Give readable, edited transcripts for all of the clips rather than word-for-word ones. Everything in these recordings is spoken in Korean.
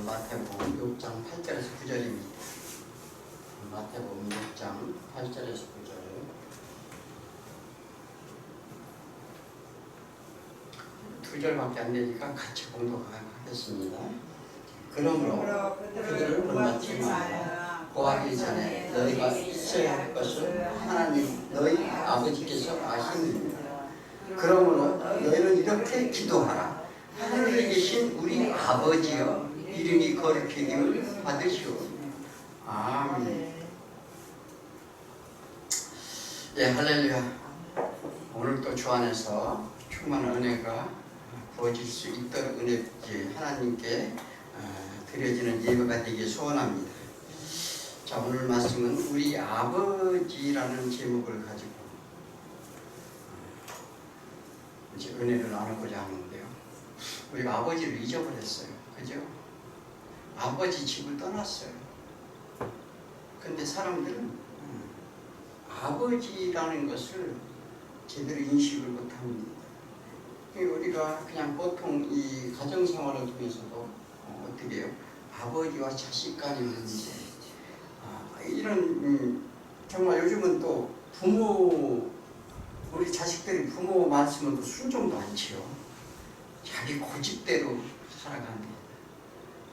마태복음 6장 8절에서 9절입니다. 마태복음 6장 8절에서 9절. 두 절밖에 안 되니까 같이 공독하겠습니다. 그러므로 그들을 본받지 말라. 구하기 전에 너희가 있어야 할 것을 하나님 너희 아버지께서 아시느니라. 그러므로 너희는 이렇게 기도하라. 하늘에 계신 우리 아버지여, 이름이 거룩하기를 받으시오. 아멘. 예, 할렐루야. 오늘 또 주 안에서 충만한 은혜가 부어질 수 있도록 하나님께 드려지는 예배가 되길 소원합니다. 자, 오늘 말씀은 우리 아버지라는 제목을 가지고 이제 은혜를 나누고자 하는데요. 우리가 아버지를 잊어버렸어요. 그죠? 아버지 집을 떠났어요. 근데 사람들은 아버지라는 것을 제대로 인식을 못합니다. 우리가 그냥 보통 이 가정생활을 통해서도 어떻게 해요? 아버지와 자식 간의 문제, 이런 정말 요즘은 또 우리 자식들이 부모 말씀은 또 순종도 않지요. 자기 고집대로 살아갑니다.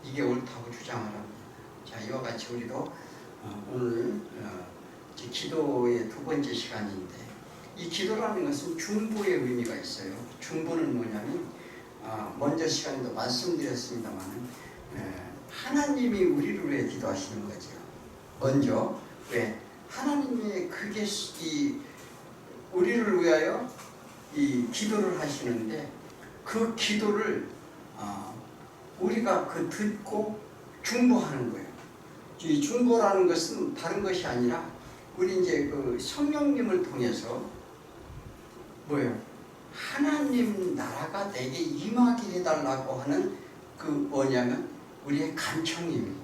이게 옳다고 주장을 합니다. 자, 이와 같이 우리도 오늘 기도의 두 번째 시간인데, 이 기도라는 것은 중보의 의미가 있어요. 중보는 뭐냐면 먼저 시간에도 말씀드렸습니다만 하나님이 우리를 위해 기도하시는 거죠. 먼저 왜 하나님이 그게 우리를 위하여 이 기도를 하시는데, 그 기도를 우리가 듣고 중보하는 거예요. 이 중보라는 것은 다른 것이 아니라 우리 이제 그 성령님을 통해서 뭐예요? 하나님 나라가 내게 임하게 해달라고 하는 그 뭐냐면 우리의 간청입니다.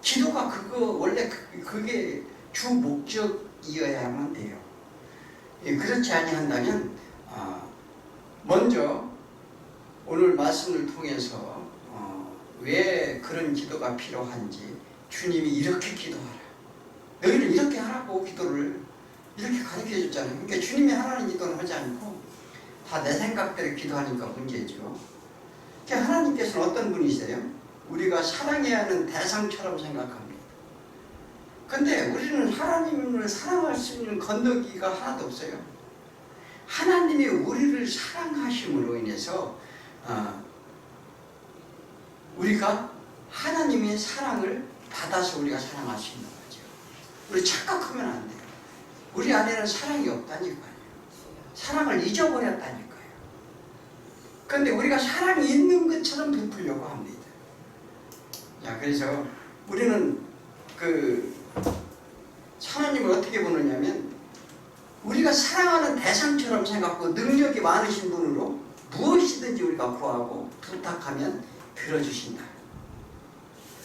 기도가 원래 그게 주 목적이어야만 돼요. 그렇지 아니한다면 먼저 오늘 말씀을 통해서 왜 그런 기도가 필요한지, 주님이 이렇게 기도하라, 너희는 이렇게 하라고 기도를 이렇게 가르쳐 줬잖아요. 그러니까 주님이 하라는 기도는 하지 않고 다 내 생각대로 기도하니까 문제죠. 그러니까 하나님께서는 어떤 분이세요? 우리가 사랑해야 하는 대상처럼 생각합니다. 근데 우리는 하나님을 사랑할 수 있는 건더기가 하나도 없어요. 하나님이 우리를 사랑하심으로 인해서 우리가 하나님의 사랑을 받아서 우리가 사랑할 수 있는 거죠. 우리 착각하면 안 돼요. 우리 안에는 사랑이 없다니까요. 사랑을 잊어버렸다니까요. 그런데 우리가 사랑이 있는 것처럼 베풀려고 합니다. 자, 그래서 우리는 하나님을 어떻게 보느냐면, 우리가 사랑하는 대상처럼 생각하고 능력이 많으신 분으로 무엇이든지 우리가 구하고 부탁하면 들어주신다.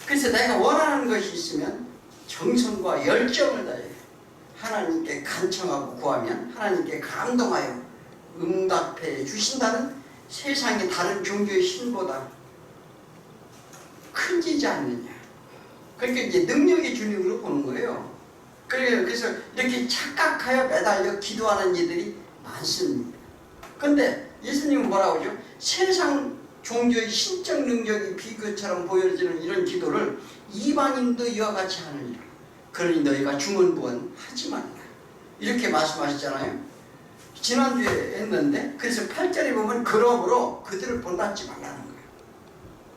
그래서 내가 원하는 것이 있으면 정성과 열정을 다해 하나님께 간청하고 구하면 하나님께 감동하여 응답해 주신다는 세상의 다른 종교의 신보다 큰지지 않느냐. 그러니까 이제 능력의 주님으로 보는 거예요. 그래서 이렇게 착각하여 매달려 기도하는 이들이 많습니다. 그런데 예수님은 뭐라고 하죠? 세상 종교의 신적 능력이 비교처럼 보여지는 이런 기도를 이방인도 이와 같이 하느니라. 그러니 너희가 중언부언 하지 말라. 이렇게 말씀하셨잖아요. 지난주에 했는데, 그래서 8절에 보면 그러므로 그들을 본받지 말라는 거예요.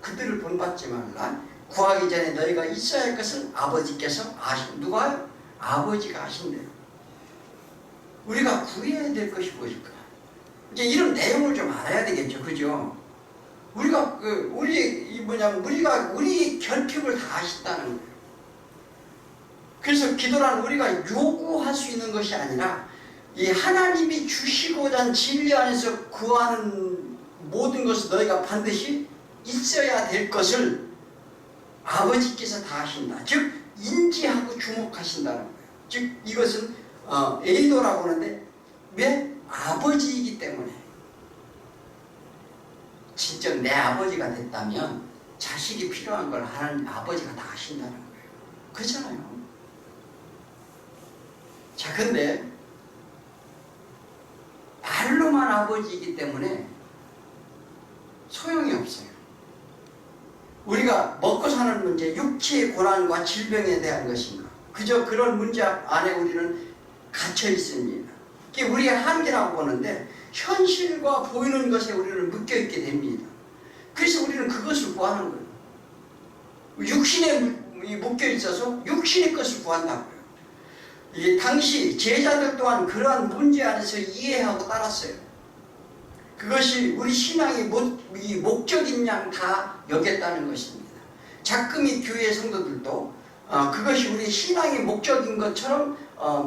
그들을 본받지 말라. 구하기 전에 너희가 있어야 할 것은 아버지께서 누가요? 아버지가 아신대요. 우리가 구해야 될 것이 무엇일까? 이제 이런 내용을 좀 알아야 되겠죠. 그죠? 우리가 우리 결핍을 다 아신다는 거예요. 그래서 기도란 우리가 요구할 수 있는 것이 아니라 이 하나님이 주시고자 하는 진리 안에서 구하는 모든 것을 너희가 반드시 있어야 될 것을 아버지께서 다 하신다. 즉 인지하고 주목하신다는 거예요. 즉 이것은 에이도라고 하는데, 왜? 아버지이기 때문에. 진짜 내 아버지가 됐다면 자식이 필요한 걸 하나님 아버지가 다 하신다는 거예요. 그렇잖아요. 자, 근데 말로만 아버지이기 때문에 소용이 없어요. 우리가 먹고 사는 문제, 육체의 고난과 질병에 대한 것인가? 그저 그런 문제 안에 우리는 갇혀 있습니다. 그게 우리의 한계라고 보는데 현실과 보이는 것에 우리는 묶여 있게 됩니다. 그래서 우리는 그것을 구하는 거예요. 육신에 묶여 있어서 육신의 것을 구한다고요. 당시 제자들 또한 그러한 문제 안에서 이해하고 따랐어요. 그것이 우리 신앙의 목적인 양 다 여겼다는 것입니다. 작금이 교회 성도들도 그것이 우리 신앙의 목적인 것처럼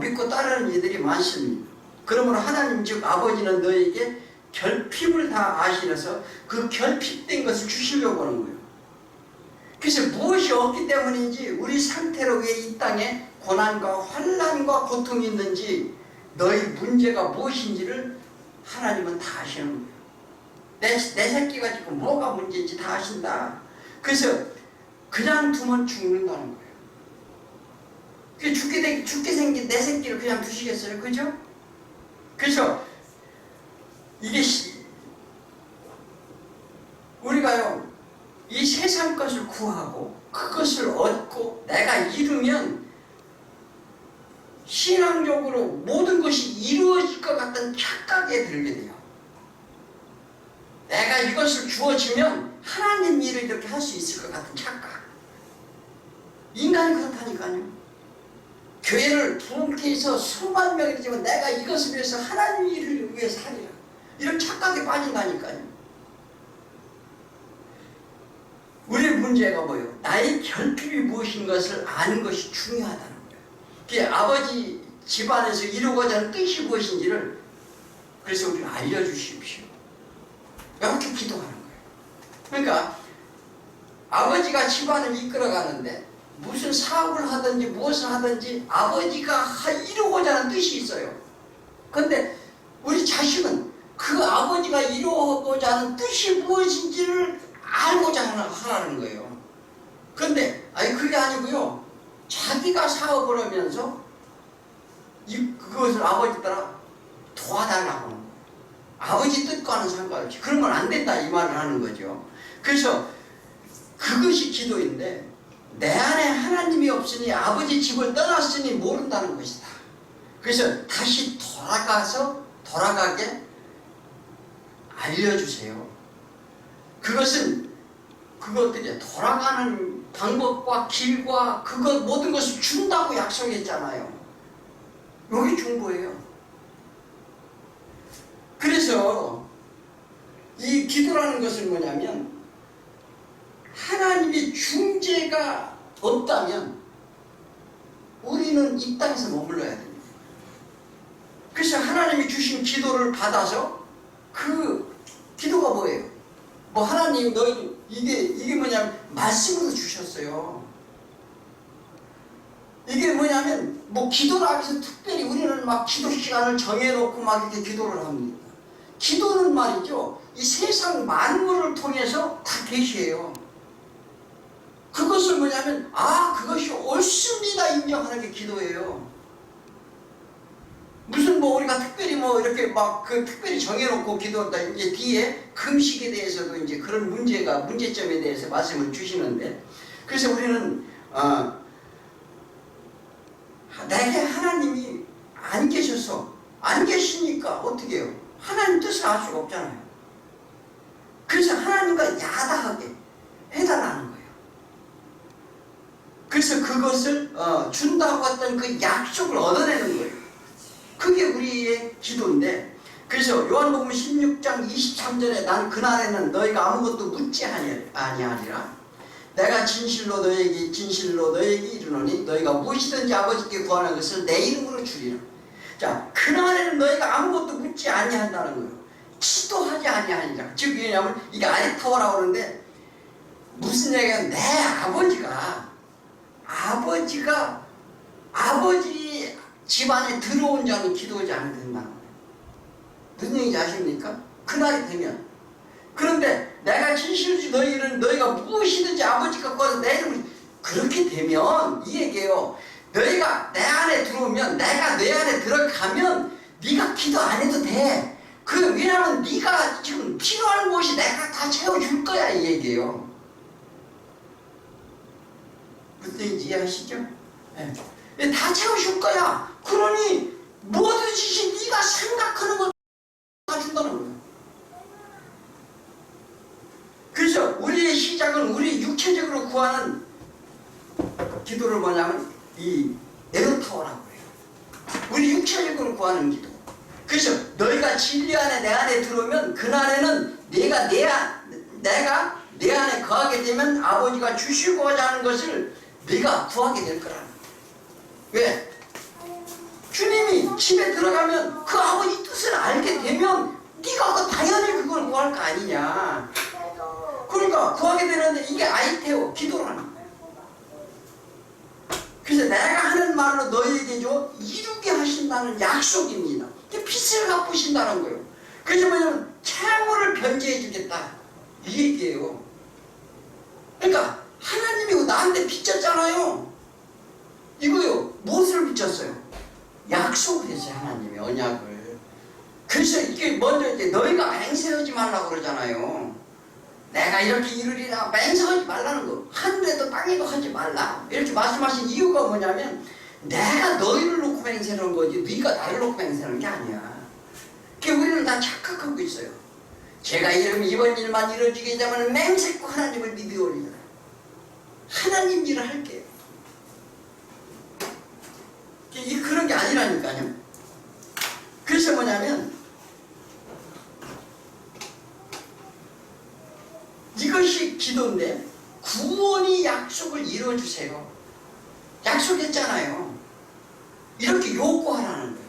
믿고 따르는 이들이 많습니다. 그러므로 하나님 즉 아버지는 너에게 결핍을 다 아시려서 그 결핍된 것을 주시려고 하는 거예요. 그래서 무엇이 없기 때문인지 우리 상태로 왜 이 땅에 고난과 환난과 고통이 있는지 너희 문제가 무엇인지를 하나님은 다 아시는 거예요. 내 새끼가 지금 뭐가 문제인지 다 아신다. 그래서 그냥 두면 죽는다는 거예요. 죽게 생긴 내 새끼를 그냥 두시겠어요? 그죠? 그래서 이게 우리가요 이 세상 것을 구하고 그것을 얻고 내가 이루면 신앙적으로 모든 것이 이루어질 것 같은 착각에 들게 돼요. 내가 이것을 주어지면 하나님 일을 이렇게 할 수 있을 것 같은 착각. 인간이 그렇다니까요. 교회를 부흥케해서 수만 명이지만 내가 이것을 위해서 하나님 일을 위해서 하리라. 이런 착각에 빠진다니까요. 우리의 문제가 뭐예요? 나의 결핍이 무엇인 것을 아는 것이 중요하다는 거예요. 그게 아버지 집안에서 이루고자 하는 뜻이 무엇인지를 그래서 우리가 알려주십시오. 이렇게 기도하는 거예요. 그러니까 아버지가 집안을 이끌어가는데 무슨 사업을 하든지 무엇을 하든지 아버지가 이루고자 하는 뜻이 있어요. 그런데 우리 자식은 그 아버지가 이루고자 하는 뜻이 무엇인지를 알고자 하라는 거예요. 그런데 그게 아니고요. 자기가 사업을 하면서 그것을 아버지 따라 도와달라고 하는 거예요. 아버지 뜻과는 상관없이. 그러면 안 된다 이 말을 하는 거죠. 그래서 그것이 기도인데 내 안에 하나님이 없으니 아버지 집을 떠났으니 모른다는 것이다. 그래서 다시 돌아가게 알려주세요. 그것들이 돌아가는 방법과 길과 모든 것을 준다고 약속했잖아요. 여기 준 거예요. 그래서 이 기도라는 것은 뭐냐면 하나님의 중재가 없다면 우리는 이 땅에서 머물러야 됩니다. 그래서 하나님이 주신 기도를 받아서 그 기도가 뭐예요? 하나님 너희 이게 뭐냐면 말씀으로 주셨어요. 이게 뭐냐면 기도를 하기 위해서 특별히 우리는 막 기도 시간을 정해놓고 막 이렇게 기도를 합니다. 기도는 말이죠. 이 세상 만물을 통해서 다 계시해요. 그것을 뭐냐면 그것이 옳습니다 인정하는 게 기도예요. 무슨 우리가 특별히 이렇게 특별히 정해놓고 기도한다. 이제 뒤에 금식에 대해서도 이제 그런 문제점에 대해서 말씀을 주시는데, 그래서 우리는 내게 하나님이 안 계시니까 어떻게 해요? 하나님 뜻을 알 수가 없잖아요. 그래서 하나님과 야다하게 해달라는 거예요. 그래서 그것을 준다고 했던 그 약속을 얻어내는 거예요. 그게 우리의 기도인데, 그래서 요한복음 16장 23절에 난 그날에는 너희가 아무것도 묻지 아니하리라. 내가 진실로 너희에게 이르노니 너희가 무엇이든지 아버지께 구하는 것을 내 이름으로 주리라. 자, 그날에는 너희가 아무것도 묻지 아니한다는 거예요. 기도하지 아니하니라. 즉 왜냐하면 이게 아리타워라고 하는데 무슨 얘기냐면 내 아버지가 아버지 집안에 들어온 자는 기도하지 않는다는 거예요. 무슨 얘기인지 아십니까? 그날이 되면. 그런데 내가 진실지 너희가 무엇이든지 아버지가 꺼서 내 이름을 그렇게 되면 이 얘기예요. 너희가 내 안에 들어오면 내가 내 안에 들어가면 네가 기도 안 해도 돼. 왜냐하면 네가 지금 필요한 것이 내가 다 채워줄 거야 이 얘기예요. 무슨 얘기인지 이해하시죠? 네. 다 채워줄 거야. 그러니 뭐든지 네가 생각하는 거 다 준다는 거예요. 그래서 우리의 시작은 우리 육체적으로 구하는 기도를 뭐냐면 이 에어타워라고 해요. 우리 육체적으로 구하는 기도. 그래서 너희가 진리 안에 내 안에 들어오면 그날에는 내가 내 안에 거하게 되면 아버지가 주시고자 하는 것을 네가 구하게 될 거라는 거예요. 왜? 주님이 집에 들어가면 그 아버지 뜻을 알게 되면 네가 당연히 그걸 구할 거 아니냐. 그러니까 구하게 되는데 이게 아이테오 기도라는 거예요. 그래서 내가 하는 말로 너희에게 이루게 하신다는 약속입니다. 이게 빚을 갚으신다는 거예요. 그래서 뭐냐면 채무를 변제해 주겠다 이 얘기예요. 그러니까 하나님이 나한테 빚졌잖아요. 이거요. 무엇을 빚졌어요? 약속을 했어요. 하나님이 언약을. 그래서 이게 먼저 이제 너희가 맹세하지 말라고 그러잖아요. 내가 이렇게 이루리라 맹세하지 말라는 거. 하늘에도 땅에도 하지 말라 이렇게 말씀하신 이유가 뭐냐면 내가 너희를 놓고 맹세하는 거지 네가 나를 놓고 맹세하는 게 아니야. 그게 우리는 다 착각하고 있어요. 제가 이번 일만 이루어지게 되면 맹세코 하나님을 믿어올리라. 하나님 일을 할게요. 그런 게 아니라니까요. 그래서 뭐냐면 이것이 기도인데 구원이 약속을 이루어주세요. 약속했잖아요. 이렇게 요구하라는 거예요.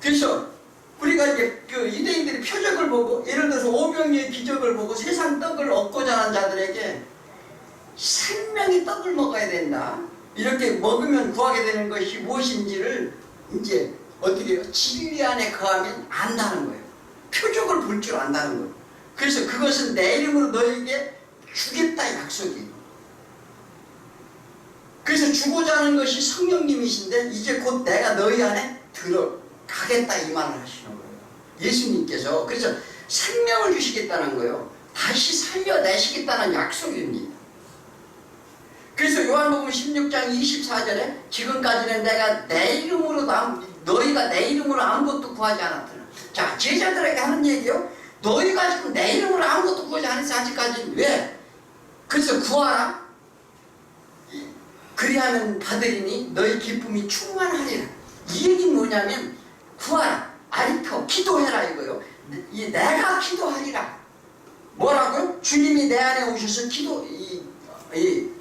그래서 우리가 이제 그 유대인들이 표적을 보고 예를 들어서 오병이의 기적을 보고 세상 떡을 얻고자 하는 자들에게 생명의 떡을 먹어야 된다. 이렇게 먹으면 구하게 되는 것이 무엇인지를 이제 어떻게 해요? 진리 안에 거하면 안다는 거예요. 표적을 볼 줄 안다는 거예요. 그래서 그것은 내 이름으로 너에게 주겠다 약속이에요. 그래서 주고자 하는 것이 성령님이신데 이제 곧 내가 너희 안에 들어가겠다 이 말을 하시는 거예요. 예수님께서. 그래서 생명을 주시겠다는 거예요. 다시 살려내시겠다는 약속입니다. 그래서 요한복음 16장 24절에 지금까지는 내가 내 이름으로 너희가 내 이름으로 아무것도 구하지 않았더라. 자, 제자들에게 하는 얘기요. 너희가 지금 내 이름으로 아무것도 구하지 않았어 아직까지는. 왜? 그래서 구하라. 그리하면 받으리니 너희 기쁨이 충만하리라. 이 얘기는 뭐냐면 구하라. 아리토 기도해라 이거요. 내가 기도하리라. 뭐라고요? 주님이 내 안에 오셔서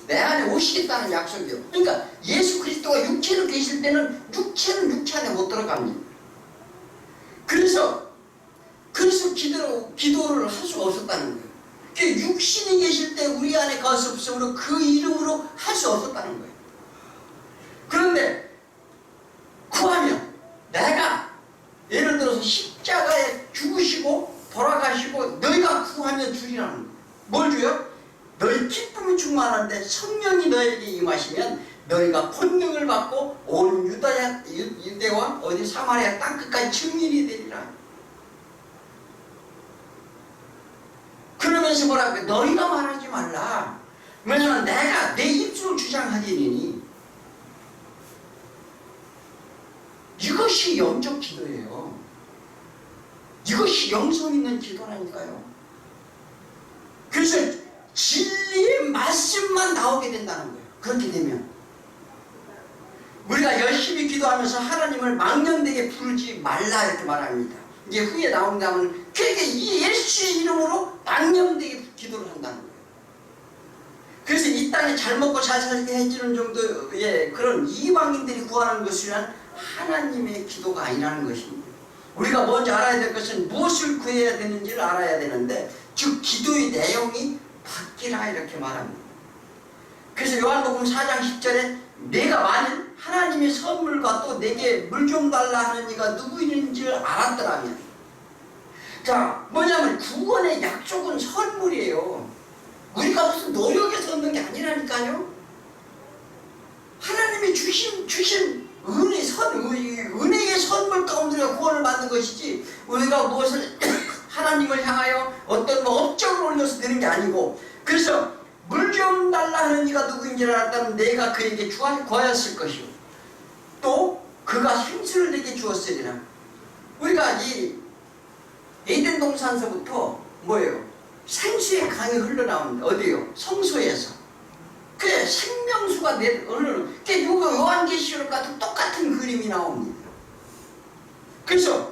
내 안에 오시겠다는 약속이요. 그러니까 예수 그리스도가 육체로 계실 때는 육체는 육체 안에 못 들어갑니다. 그래서 기도를 할 수가 없었다는 거예요. 육신이 계실 때 우리 안에 갈 수 없으므로 그 이름으로 할 수 없었다는 거예요. 그런데 구하면 내가 예를 들어서 십자가에 죽으시고 돌아가시고 너희가 구하면 주리라는 거예요. 뭘 줘요? 너희 기쁨이 충만한데 성령이 너에게 임하시면 너희가 권능을 받고 온 유대와 어디 사마리아 땅끝까지 증인이 되리라. 그러면서 뭐라고 해? 너희가 말하지 말라. 왜냐하면 내가 내 입술을 주장하리니. 이것이 영적 기도예요. 이것이 영성 있는 기도라니까요. 그래서 진리의 말씀만 나오게 된다는 거예요. 그렇게 되면 우리가 열심히 기도하면서 하나님을 망령되게 부르지 말라 이렇게 말합니다. 이게 후에 나온다면 그렇게 이 예수의 이름으로 망령되게 기도를 한다는 거예요. 그래서 이 땅에 잘 먹고 잘 살게 해주는 정도의 그런 이방인들이 구하는 것이란 하나님의 기도가 아니라는 것입니다. 우리가 먼저 알아야 될 것은 무엇을 구해야 되는지를 알아야 되는데 즉 기도의 내용이 바뀌라 이렇게 말합니다. 그래서 요한복음 4장 10절에 내가 만일 하나님의 선물과 또 내게 물 좀 달라 하는 이가 누구인지를 알았더라면 자, 뭐냐면 구원의 약속은 선물이에요. 우리가 무슨 노력해서 얻는 게 아니라니까요. 하나님이 주신 은혜의 선물 가운데 구원을 받는 것이지, 우리가 무엇을 하나님을 향하여 어떤 업적을 올려서 되는 게 아니고. 그래서 물 좀 달라 하는 이가 누구인지 알았다면 내가 그에게 구하였을 것이요 또 그가 생수를 내게 주었으리라. 우리가 이 에덴 동산서부터 뭐예요? 생수의 강이 흘러나오는데 어디요? 성소에서. 그래, 생명수가 흘러나오는. 그게 요한계시록 같은 똑같은 그림이 나옵니다. 그래서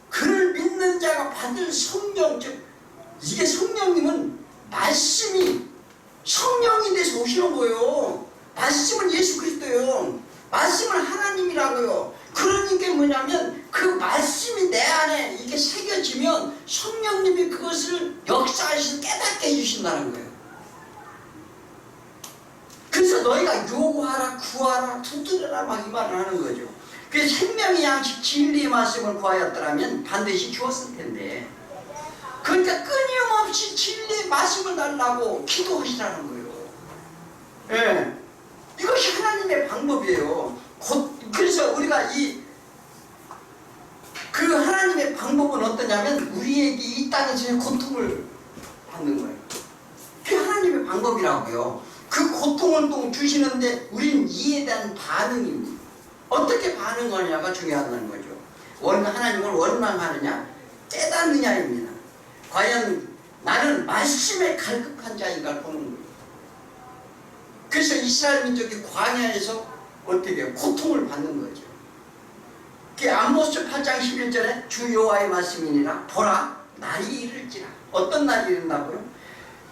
그를 믿는 자가 받을 성령, 즉 이게 성령님은 말씀이 성령이 돼서 오시는 거예요. 말씀은 예수 그리스도예요. 말씀은 하나님이라고요. 그러니까 뭐냐면 그 말씀이 내 안에 이게 새겨지면 성령님이 그것을 역사하셔서 깨닫게 해주신다는 거예요. 그래서 너희가 요구하라, 구하라, 두드려라 막 이 말을 하는 거죠. 그래서 생명의 양식 진리의 말씀을 구하였더라면 반드시 주었을 텐데, 그러니까 끊임없이 진리의 말씀을 달라고 기도하시라는 거예요. 예. 이것이 하나님의 방법이에요. 그래서 우리가 그 하나님의 방법은 어떠냐면 우리에게 이 땅에서의 고통을 받는 거예요. 그게 하나님의 방법이라고요. 그 고통을 또 주시는데 우리는 이에 대한 반응입니다. 어떻게 반응하냐가 중요하다는 거죠. 하나님을 원망하느냐 깨닫느냐입니다. 과연 나는 말씀에 갈급한 자인가 보는 거예요. 그래서 이스라엘 민족이 광야에서 어떻게 해요? 고통을 받는 거죠. 그 아모스 8장 11절에 주 여호와의 말씀이니라 보라 날이 이를지라. 어떤 날이 이른다고요?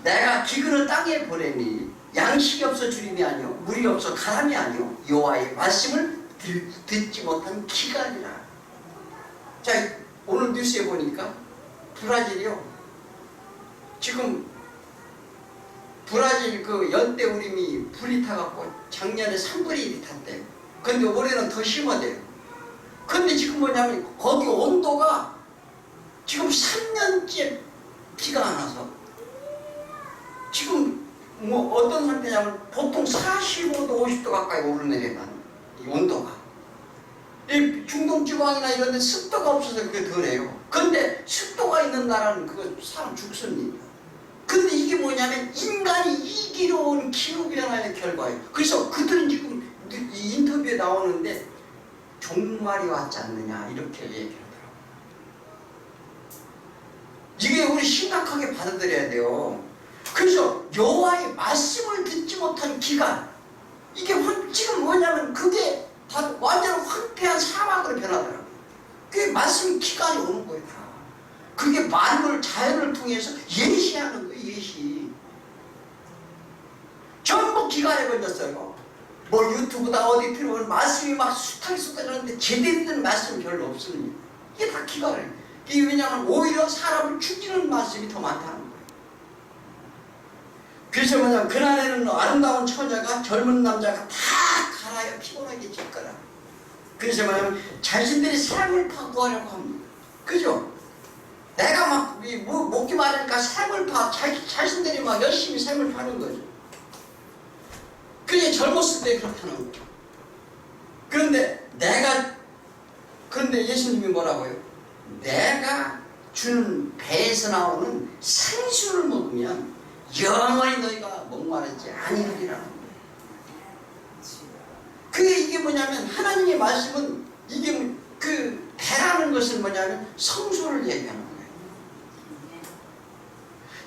내가 기근을 땅에 보내니 양식이 없어 주림이 아니요 물이 없어 가람이 아니요 여호와의 말씀을 듣지 못한 기간이라. 자, 오늘 뉴스에 보니까 브라질이요, 지금 브라질 그 연대우림이 불이 타갖고 작년에 3분의 1이 탔대요. 근데 올해는 더 심하대요. 근데 지금 뭐냐면 거기 온도가 지금 3년째 비가 안 와서 지금 뭐 어떤 상태냐면 보통 45도 50도 가까이 오르내려가는 이 온도가. 이 중동지방이나 이런 데 습도가 없어서 그게 덜해요. 근데 습도가 있는 나라는 그거 사람 죽습니다. 근데 이게 뭐냐면 인간이 이기로 온 기후변화의 결과예요. 그래서 그들은 지금 이 인터뷰에 나오는데 종말이 왔지 않느냐 이렇게 얘기하더라고요. 이게 우리 심각하게 받아들여야 돼요. 그래서 여호와의 말씀을 듣지 못한 기간, 이게 지금 뭐냐면 그게 다 완전 황폐한 사막으로 변하더라고요. 그게 말씀 기간이 오는 거예요. 다. 그게 만물 자연을 통해서 예시하는 거예요. 예시. 전부 기간에 걸렸어요. 뭐 유튜브다 어디 들어오면 말씀이 막 숱하게 쏟아지는데 제대로 된 말씀이 별로 없습니다. 이게 다 기간이에요. 이게 왜냐하면 오히려 사람을 죽이는 말씀이 더 많다는 거예요. 그래서 뭐냐면 그날에는 아름다운 처녀가 젊은 남자가 다 갈아야 피곤하게 질 거라. 그래서 뭐냐면 자신들이 삶을 파고하려고 합니다. 그죠? 내가 막 먹기 마르니까 삶을 자신들이 막 열심히 삶을 파는 거죠. 그게 젊었을 때 그렇게 하는 거죠. 그런데 예수님이 뭐라고요? 내가 주는 배에서 나오는 생수를 먹으면 영원히 너희가 목마르지 아니하리라는 거예요. 이게 뭐냐면 하나님의 말씀은 이게 그 배라는 것은 뭐냐면 성소를 얘기하는 거예요.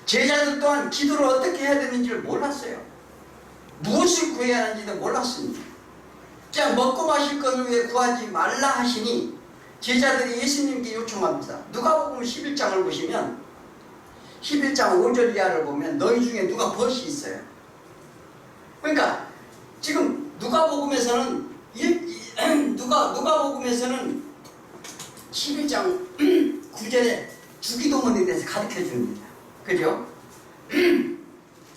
제자들 또한 기도를 어떻게 해야 되는지를 몰랐어요. 무엇을 구해야 하는지도 몰랐습니다. 그냥 먹고 마실 것을 위해 구하지 말라 하시니 제자들이 예수님께 요청합니다. 누가복음 11장을 보시면 11장 5절 이하를 보면 너희 중에 누가 벗이 있어요. 그러니까 지금 누가복음에서는 11장 9절에 주기도문에 대해서 가르쳐 줍니다. 그죠?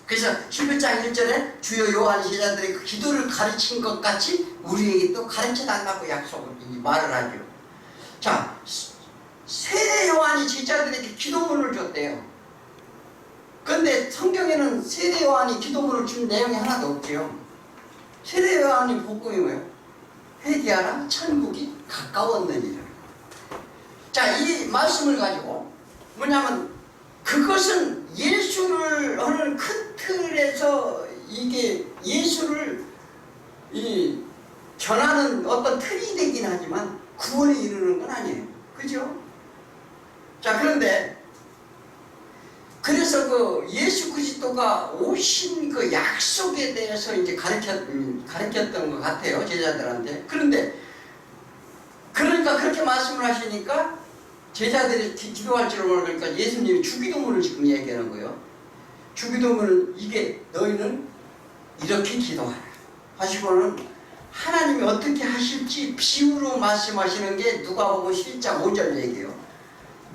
그래서 11장 1절에 주여 요한이 제자들의 그 기도를 가르친 것 같이 우리에게 또 가르쳐 달라고 말을 하죠. 자, 세례 요한이 제자들에게 기도문을 줬대요. 그런데 성경에는 세례 요한이 기도문을 준 내용이 하나도 없지요. 세례 요한이 복음이 뭐예요? 회개하라 천국이 가까웠느니라. 자, 이 말씀을 가지고 뭐냐면 그것은 예수를 하는 큰 틀에서 이게 예수를 전하는 어떤 틀이 되긴 하지만 구원에 이르는 건 아니에요. 그죠? 자, 그런데 그래서 그 예수 그리스도가 오신 그 약속에 대해서 이제 가르쳤던 것 같아요, 제자들한테. 그런데 그러니까 그렇게 말씀을 하시니까 제자들이 기도할 줄 모르니까 예수님이 주기도문을 지금 얘기하는 거예요. 주기도문은 이게 너희는 이렇게 기도하라 하시고는 하나님이 어떻게 하실지 비유로 말씀하시는 게 누가복음 11장 5절 얘기예요.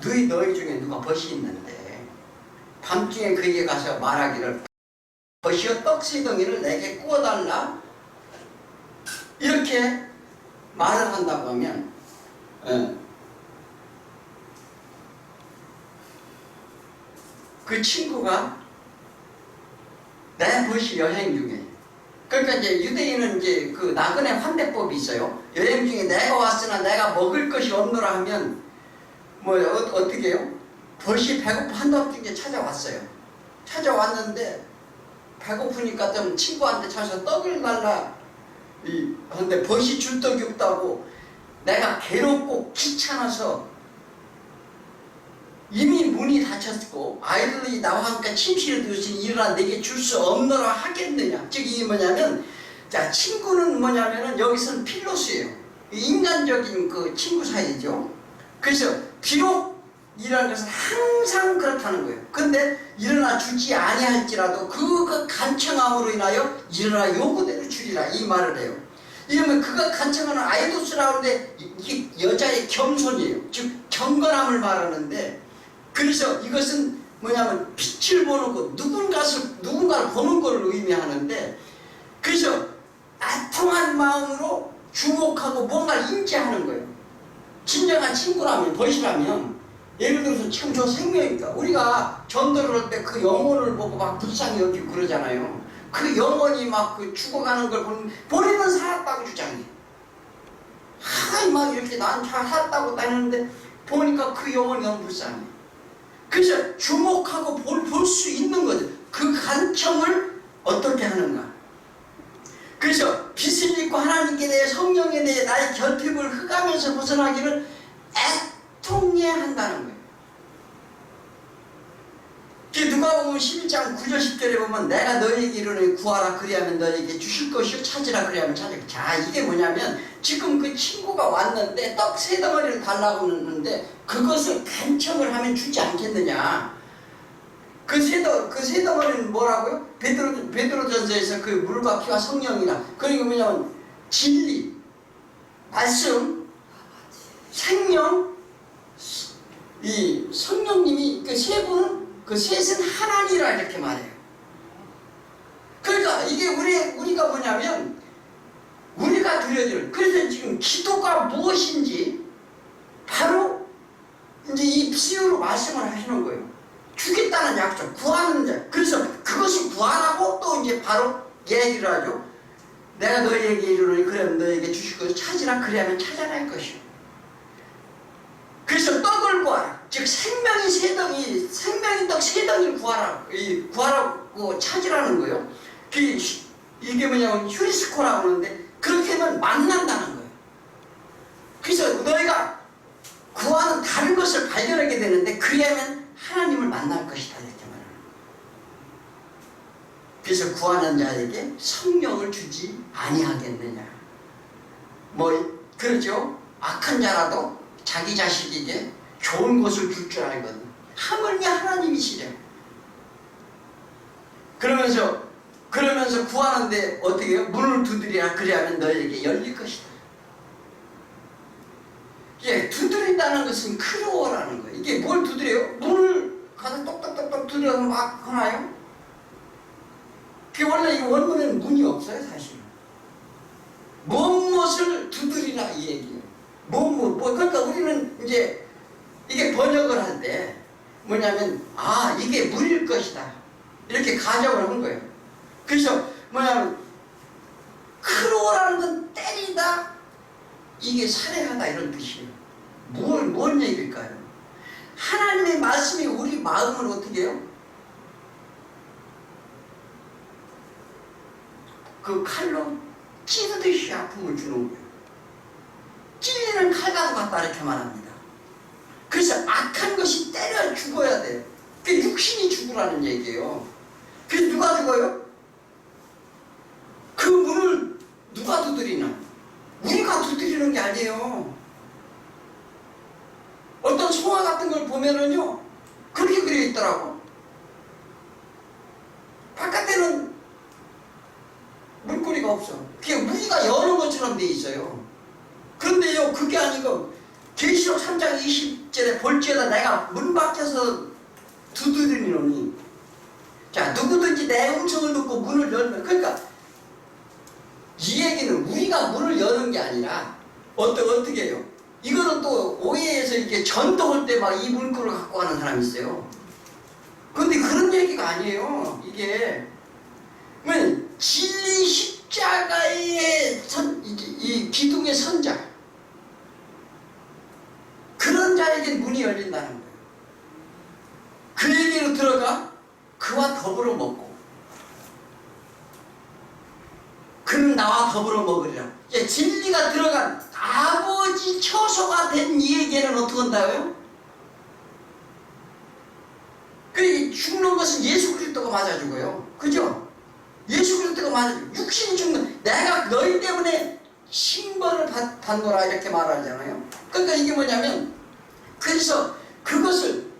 너희 중에 누가 벗이 있는데 밤중에 그에게 가서 말하기를 벗이여 떡 세 덩이를 내게 구워달라 이렇게 말을 한다고 하면 그 친구가 내 벗이 여행 중에 그러니까 이제 유대인은 이제 그 나그네 환대법이 있어요. 여행 중에 내가 왔으나 내가 먹을 것이 없노라 하면 뭐 어떻게 해요? 벗이 배고파 한밤중에 찾아왔어요. 찾아왔는데 배고프니까 좀 친구한테 찾아서 떡을 달라. 근데 벗이 줄 떡이 없다고 내가 괴롭고 귀찮아서 이미 문이 닫혔고 아이들이 나와 함께 침실에 들으시니 일어나 내게 줄 수 없노라 하겠느냐. 즉 이게 뭐냐면 자 친구는 뭐냐면은 여기서는 필로스예요. 인간적인 그 친구 사이죠. 그래서 비록 이라는 것은 항상 그렇다는 거예요. 근데 일어나 주지 아니할지라도 그 간청함으로 인하여 일어나 요구대로 주리라 이 말을 해요. 이러면 그가 간청하는 아이도스라고 하는데 이게 여자의 겸손이에요. 즉 경건함을 말하는데 그래서 이것은 뭐냐면 빛을 보는 것, 누군가를 보는 것을 의미하는데 그래서 애통한 마음으로 주목하고 뭔가를 인지하는 거예요. 진정한 친구라면, 벗이라면 예를 들어서 지금 저 생명이니까 우리가 전도를 할 때 그 영혼을 보고 막 불쌍히 여기고 그러잖아요. 그 영혼이 막 그 죽어가는 걸 보면 본인은 살았다고 주장해. 막 이렇게 난 잘 살았다고 다니는데 보니까 그 영혼이 너무 불쌍해. 그래서 주목하고 볼 수 있는 거죠. 그 간청을 어떻게 하는가. 그래서 빛을 입고 하나님께 대해 성령에 대해 나의 결핍을 흑암에서 벗어나기를 애통해 한다는 거예요. 누가복음 11장 9절 10절에 보면 내가 너희에게 이르노니 구하라 그리하면 너희에게 주실 것이요 찾으라 그리하면 찾을. 자 이게 뭐냐면 지금 그 친구가 왔는데 떡 세 덩어리를 달라고 했는데 그것을 간청을 하면 주지 않겠느냐. 그 세 덩어리는 뭐라고요? 베드로전서에서 그 물과 피와 성령이라. 그러니까 뭐냐면 진리, 말씀, 생명, 이 성령님이 그 세 분은 그 셋은 하나니라 이렇게 말해요. 그러니까 이게 우리가 뭐냐면 우리가 드려질 그래서 지금 기도가 무엇인지 바로 이제 이 비유로 말씀을 하시는 거예요. 주겠다는 약속, 구하는 자. 그래서 그것을 구하라고 또 이제 바로 얘기를 하죠. 내가 너희에게 이르노니 그러면 너희에게 주실 것을 찾으라 그리하면 찾아라 할 것이요. 그래서 떡을 구하라. 즉 생명의 세 덩이, 생명의 떡 세 덩이를 구하라고 찾으라는 거예요. 이게 뭐냐면 휴리스코라고 하는데 그렇게 하면 만난다는 거예요. 그래서 너희가 구하는 다른 것을 발견하게 되는데 그리하면 하나님을 만날 것이다 이렇게 말하는 거예요. 그래서 구하는 자에게 성령을 주지 아니하겠느냐. 뭐 그렇죠. 악한 자라도 자기 자식에게 좋은 것을 줄 줄 알거든. 하물며 하나님이시래. 그러면서 구하는데 어떻게 해요? 문을 두드리라 그리하면 너에게 열릴 것이다. 예, 두드린다는 것은 크로어라는 거예요. 이게 뭘 두드려요? 문을 가서 똑똑똑똑 두드려서 막 하나요? 그게 원래 이 원문에는 문이 없어요, 사실. 무엇을 두드리라 이 얘기예요. 그러니까 우리는 이제 이게 번역을 할 때 뭐냐면 이게 물일 것이다 이렇게 가정을 한 거예요. 그래서 뭐냐면 크로라는 건 때리다, 이게 살해하다 이런 뜻이에요. 뭔 얘기일까요? 하나님의 말씀이 우리 마음을 어떻게 해요? 그 칼로 찌르듯이 아픔을 주는 거예요. 찔리는 칼과도 같다 이렇게 말합니다. 그래서 악한 것이 때려 죽어야 돼요. 그 육신이 죽으라는 얘기예요. 그래서 누가 죽어요? 그 문을 누가 두드리나? 우리가 두드리는 게 아니에요. 어떤 송화 같은 걸 보면은요, 그렇게 그려 있더라고. 바깥에는 문고리가 없어. 그게 우리가 여는 것처럼 돼 있어요. 그런데요, 그게 아니고 계시록 3장 20절에 볼지어다 내가 문 밖에서 두드리노니, 자, 누구든지 내 음성을 듣고 문을 열면, 그러니까 이 얘기는 우리가 문을 여는 게 아니라 어떻게 해요? 이거는 또 오해해서 이렇게 전도할 때 막 이 문구를 갖고 가는 사람이 있어요. 그런데 그런 얘기가 아니에요. 이게 진리 십자가의 이 기둥의 선자, 그런 자에게 문이 열린다는 거예요. 그에게로 들어가 그와 더불어 먹고 그는 나와 더불어 먹으리라. 진리가 들어간 아버지 처소가 된 이에게는 어떻게 한다고요? 그래, 죽는 것은 예수 그리스도가 맞아주고요. 그죠? 예수 그리스도가 맞아주고 육신이 죽는, 내가 너희 때문에 징벌을 받노라 이렇게 말하잖아요. 그러니까 이게 뭐냐면, 그래서 그것을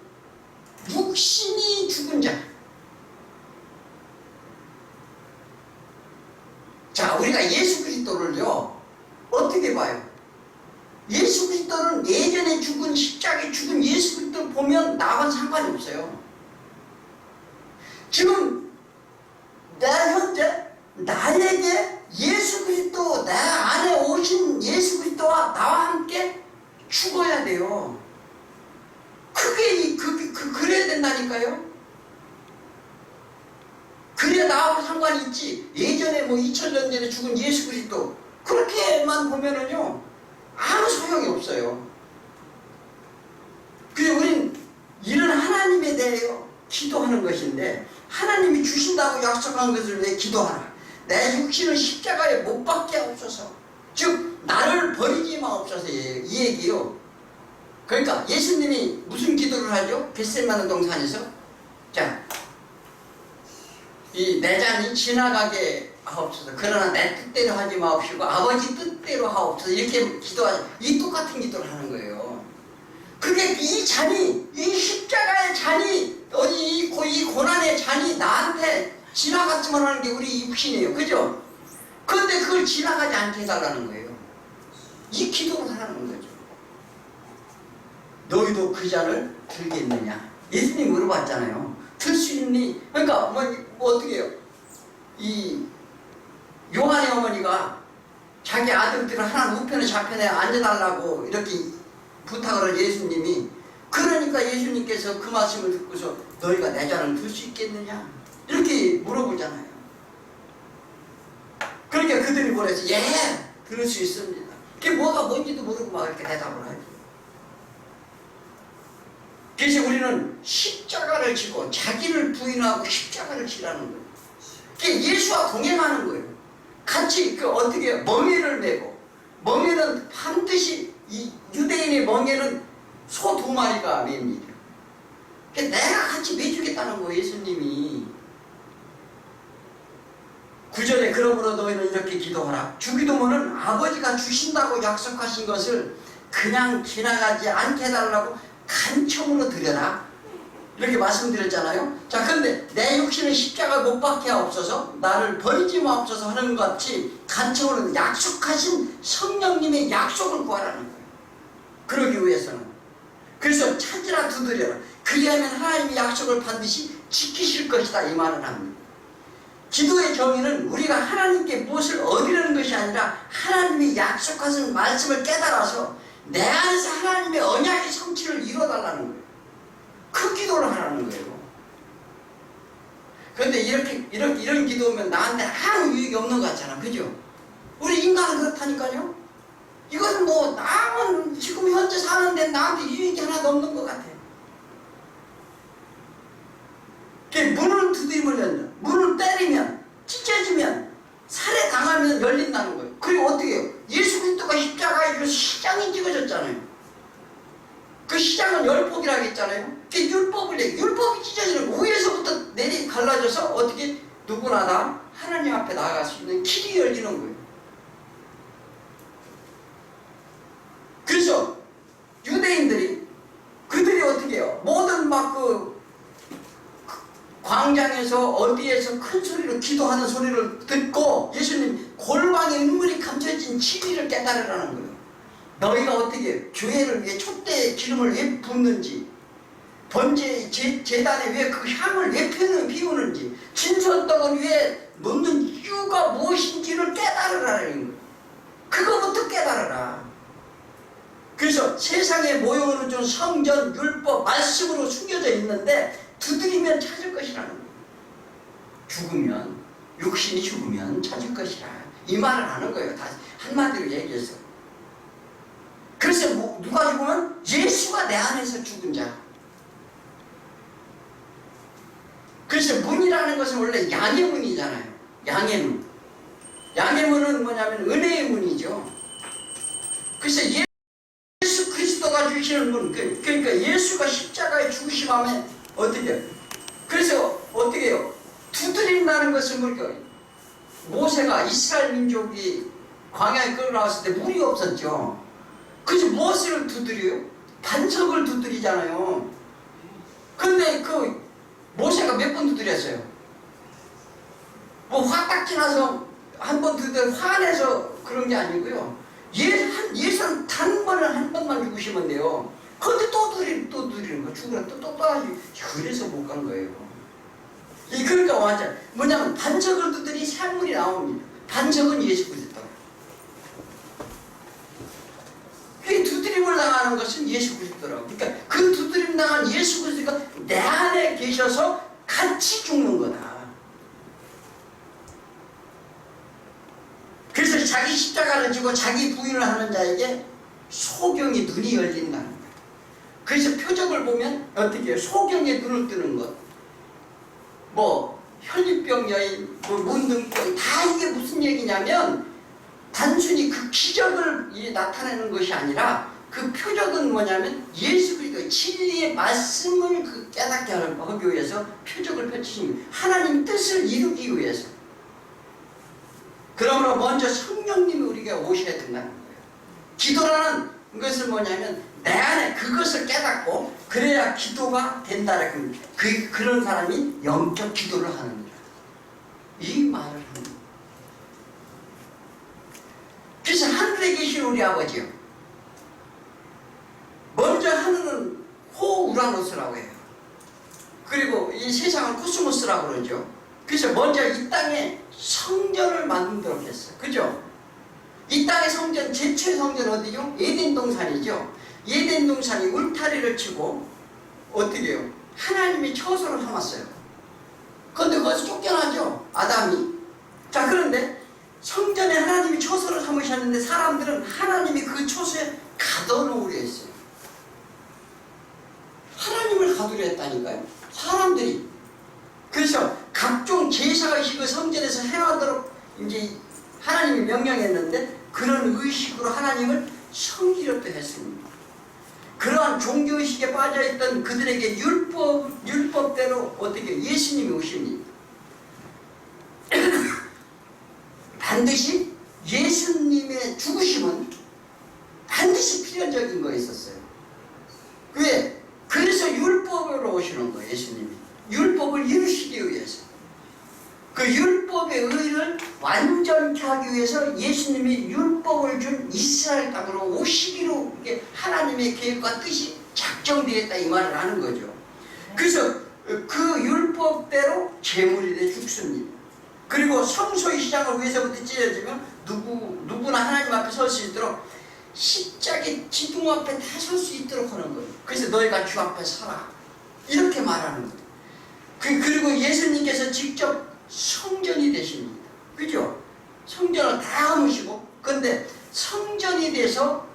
육신이 죽은 자, 자, 우리가 예수 그리스도를요 어떻게 봐요? 예수 그리스도는 예전에 죽은, 십자가에 죽은 예수 그리스도를 보면 나와는 상관이 없어요. 지금 내 현재 나에게 예수 그리스도, 내 안에 오신 예수 그리스도와 나와 함께 죽어야 돼요. 그래야 된다니까요. 그래야 나하고 상관이 있지. 예전에 2000년 전에 죽은 예수 그리스도 그렇게만 보면은요 아무 소용이 없어요. 그래서 우린 이런 하나님에 대해 기도하는 것인데, 하나님이 주신다고 약속한 것을 왜 기도하나? 내 육신을 십자가에 못 박게 하옵소서. 즉 나를 버리지 마옵소서, 이 얘기요. 그러니까 예수님이 무슨 기도를 하죠? 겟세마네 동산에서, 자, 이 내 잔이 지나가게 하옵소서. 그러나 내 뜻대로 하지 마옵시고 아버지 뜻대로 하옵소서. 이렇게 기도하죠. 이 똑같은 기도를 하는 거예요. 그게 이 잔이, 이 십자가의 잔이, 이 고난의 잔이 나한테 지나갔으면 하는 게 우리 육신이에요. 그죠? 그런데 그걸 지나가지 않게 해달라는 거예요. 이 기도를 하는 거죠. 너희도 그 잔을 들겠느냐? 예수님이 물어봤잖아요. 들 수 있니? 그러니까 뭐 어떻게 해요? 이 요한의 어머니가 자기 아들들을 하나 우편에 좌편에 앉아달라고 이렇게 부탁을 한 예수님이, 그러니까 예수님께서 그 말씀을 듣고서 너희가 내 잔을 들 수 있겠느냐? 이렇게 물어보잖아요. 그러니까 그들이 뭐랬어? 예, 들을 수 있습니다. 그게 뭐가 뭔지도 모르고 막 이렇게 대답을 하죠. 그래서 우리는 십자가를 지고 자기를 부인하고 십자가를 지라는 거예요. 그게 예수와 동행하는 거예요. 같이 어떻게 멍에를 메고, 멍에는 반드시 이 유대인의 멍에는 소 2마리가 맵니다. 내가 같이 매주겠다는 거예요, 예수님이. 9절에 그러므로 너희는 이렇게 기도하라. 주기도문은 아버지가 주신다고 약속하신 것을 그냥 지나가지 않게 해달라고 간청으로 드려라, 이렇게 말씀드렸잖아요. 자, 그런데 내 육신을 십자가 못 박게 하옵소서, 나를 버리지 마옵소서 하는 것 같이 간청으로 약속하신 성령님의 약속을 구하라는 거예요. 그러기 위해서는. 그래서 찾으라, 두드려라. 그리하면 하나님의 약속을 반드시 지키실 것이다, 이 말을 합니다. 기도의 정의는 우리가 하나님께 무엇을 얻으려는 것이 아니라 하나님이 약속하신 말씀을 깨달아서 내 안에서 하나님의 언약의 성취를 이뤄달라는 거예요. 그 기도를 하라는 거예요. 그런데 이런 기도면 나한테 아무 유익이 없는 것 같잖아. 그죠? 우리 인간은 그렇다니까요. 이것은 뭐 나는 지금 현재 사는데 나한테 유익이 하나도 없는 것 같아요. 문을 두드리면 열린다. 문을 때리면, 찢어지면, 살해당하면 열린다는 거예요. 그리고 어떻게 해요? 예수 그리스도가 십자가에 시장이 찍어졌잖아요. 그 시장은 율법이라고 했잖아요. 그 율법을 율법이 찢어지는 거. 위에서부터 내리 갈라져서 어떻게 누구나 다 하나님 앞에 나아갈 수 있는 길이 열리는 거예요. 그래서 유대인들이 그들이 어떻게 해요? 모든 막 광장에서 어디에서 큰 소리로 기도하는 소리를 듣고 예수님 골방에 은물이 감춰진 진리를 깨달으라는 거예요. 너희가 어떻게 교회를 위해 촛대에 기름을 왜 붓는지, 번제 제단에 왜 그 향을 왜 피우는지, 진선떡을 왜 놓는 이유가 무엇인지를 깨달으라는 거예요. 그거부터 깨달으라. 그래서 세상에 모여오는 좀 성전, 율법, 말씀으로 숨겨져 있는데 두드리면 찾을 것이라는 거예요. 죽으면, 육신이 죽으면 찾을 것이라. 이 말을 하는 거예요. 다시 한마디로 얘기해서. 그래서 누가 죽으면 예수가 내 안에서 죽은 자. 그래서 문이라는 것은 원래 양의 문이잖아요. 양의 문. 양의 문은 뭐냐면 은혜의 문이죠. 그래서 예수 그리스도가 주시는 문. 그러니까 예수가 십자가에 죽으심하면 어떻게 해요? 그래서 어떻게 해요? 두드린다는 것은 뭘까요? 모세가 이스라엘 민족이 광야에 끌어나왔을 때 물이 없었죠. 그래서 무엇을 두드려요? 반석을 두드리잖아요. 근데 모세가 몇 번 두드렸어요? 뭐 화딱지 나서 한 번 두드려 화내서 그런 게 아니고요. 예수는 단번에 한 번만 죽으시면 돼요. 근데 또 두드리는 거. 죽으라 또 하지. 그래서 못 간 거예요. 그러니까 완전 뭐냐면 반석을 두드리 샘물이 나옵니다. 반석은 예수 그리스도. 그 두드림을 당하는 것은 예수 그리스도라고. 그러니까 그 두드림 당한 예수 그리스도가 내 안에 계셔서 같이 죽는 거다. 그래서 자기 십자가를 지고 자기 부인을 하는 자에게 소경의 눈이 열린다는 거예요. 그래서 표적을 보면 어떻게 해요? 소경의 눈을 뜨는 것, 뭐 혈류병 여인, 뭐 문둥병, 다 이게 무슨 얘기냐면 단순히 그 기적을 나타내는 것이 아니라 그 표적은 뭐냐면 예수 그리스도의 진리의 말씀을 깨닫게 하기 위해서 표적을 펼치신 거예요. 하나님 뜻을 이루기 위해서. 그러므로 먼저 성령님이 우리가 오셔야 된다는 거예요. 기도라는 것은 뭐냐면 내 안에 그것을 깨닫고 그래야 기도가 된다는 겁니다. 그런 사람이 영적 기도를 하는 거예요. 이 말을 하는 거예요. 그래서 하늘에 계신 우리 아버지요. 먼저 하늘은 호우라노스라고 해요. 그리고 이 세상은 코스모스라고 그러죠. 그래서 먼저 이 땅에 성전을 만들도록 했어요. 그죠? 이 땅의 성전, 제초의 성전 어디죠? 에덴 동산이죠. 에덴 동산이 울타리를 치고 어떻게 해요? 하나님이 처소를 삼았어요. 그런데 거기서 쫓겨나죠. 아담이. 자, 그런데 성전에 하나님이 처소를 삼으셨는데 사람들은 하나님이 그 처소에 가둬놓으려 했어요. 하나님을 가두려 했다니까요. 사람들이. 그래서 각종 제사 의식을 성전에서 행하도록 이제 하나님이 명령했는데 그런 의식으로 하나님을 섬기려고 했습니다. 그러한 종교의식에 빠져있던 그들에게 율법대로 어떻게 예수님이 오십니다. 반드시 예수님의 죽으심은 반드시 필연적인 거였었어요. 왜? 그래서 율법으로 오시는 거예요. 예수님이. 율법을 이루시기 위해서. 그 율법의 의를 완전케 하기 위해서 예수님이 율법을 준 이스라엘 땅으로 오시기로 하나님의 계획과 뜻이 작정되었다 이 말을 하는 거죠. 그래서 그 율법대로 제물이 돼 죽습니다. 그리고 성소의 시장을 위해서부터 찢어지면 누구나 하나님 앞에 설 수 있도록 십자가의 기둥 앞에 다 설 수 있도록 하는 거예요. 그래서 너희가 주 앞에 서라 이렇게 말하는 거예요. 그리고 예수님께서 직접 성전이 되십니다. 그죠? 성전을 다 허무시고, 근데 성전이 돼서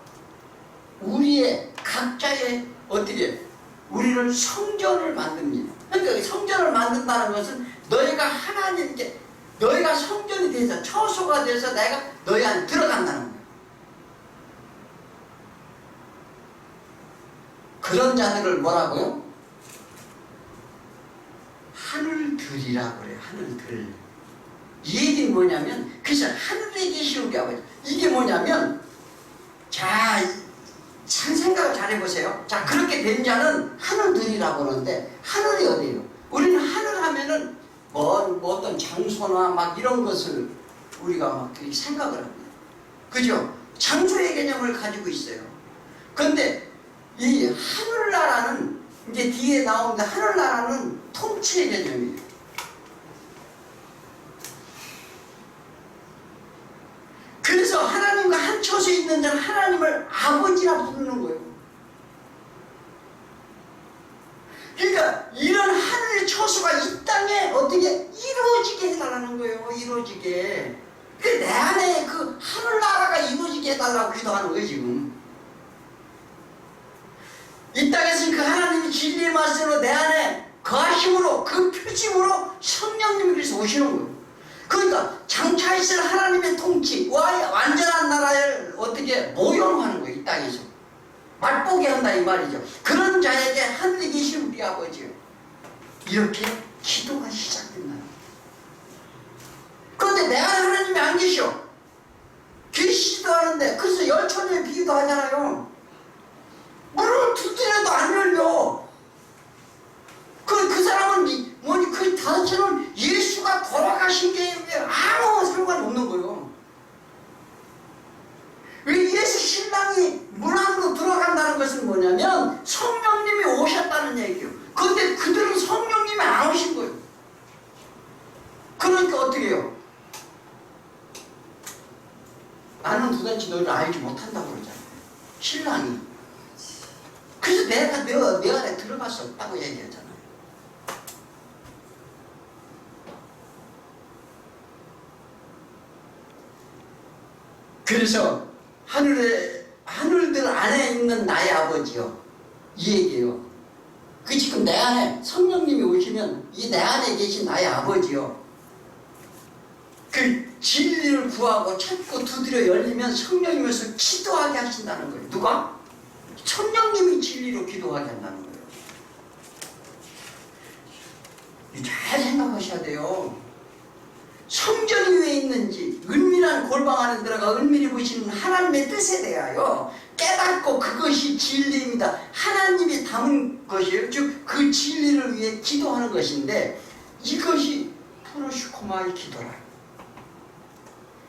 우리의 각자의 어떻게 우리를 성전을 만듭니다. 그러니까 성전을 만든다는 것은 너희가 하나님께, 너희가 성전이 돼서 처소가 돼서 내가 너희 안에 들어간다는 거예요. 그런 자들을 뭐라고요? 하늘들이라고 그래요. 하늘들. 이 얘기는 뭐냐면, 그래서 하늘에 계신 우리 아버지, 이게 뭐냐면, 자, 참 생각을 잘 해보세요. 자, 그렇게 된 자는 하늘들이라고 하는데, 하늘이 어디예요? 우리는 하늘 하면은 뭐 어떤 장소나 막 이런 것을 우리가 막 그렇게 생각을 합니다. 그죠? 장소의 개념을 가지고 있어요. 그런데 이 하늘나라는, 이제 뒤에 나오는데, 하늘나라는 통치의 개념이에요. 그래서 하나님과 한 처소에 있는 자는 하나님을 아버지라 부르는 거예요. 그러니까 이런 하늘의 처소가 이 땅에 어떻게 이루어지게 해달라는 거예요. 이루어지게. 내 안에 그 하늘나라가 이루어지게 해달라고 기도하는 거예요, 지금. 이 땅에서는 그 하나님이 진리의 말씀으로 내 안에 거하심으로, 그 표징으로 성령님이 그래서 오시는 거예요. 그러니까 장차 있을 하나님의 통치, 완전한 나라를 어떻게 모형하는 거예요. 이 땅에서 맛보게 한다 이 말이죠. 그런 자에게 하늘에 계신 우리 아버지요, 이렇게 기도가 시작된다. 그런데 내 안에 하나님이 안 계셔. 계시지도 않은데, 그래서 열천에 비유도 하잖아요. 문을 두드려도 안 열려. 그 사람은 뭐니, 그 자체는 예수가 돌아가신 게 아무 상관없는 거예요. 왜 예수 신랑이 문 안으로 들어간다는 것은 뭐냐면 성령님이 오셨다는 얘기예요. 그런데 그들은 성령님이 안 오신 거예요. 그러니까 어떻게 해요? 나는 도대체 너를 알지 못한다고 그러잖아요, 신랑이. 그래서 내가 내 안에 들어갈 수 없다고 얘기하잖아요. 그래서 하늘들 안에 있는 나의 아버지요, 이 얘기예요. 그 지금 내 안에 성령님이 오시면 이 내 안에 계신 나의 아버지요, 그 진리를 구하고 찾고 두드려 열리면 성령님에서 기도하게 하신다는 거예요. 누가? 성령님이 진리로 기도하게 한다는 거예요. 잘 생각하셔야 돼요. 성전이 왜 있는지, 은밀한 골방 안에 들어가 은밀히 보시는 하나님의 뜻에 대하여 깨닫고 그것이 진리입니다. 하나님이 담은 것이에요. 즉 그 진리를 위해 기도하는 것인데, 이것이 프로슈코마의 기도라.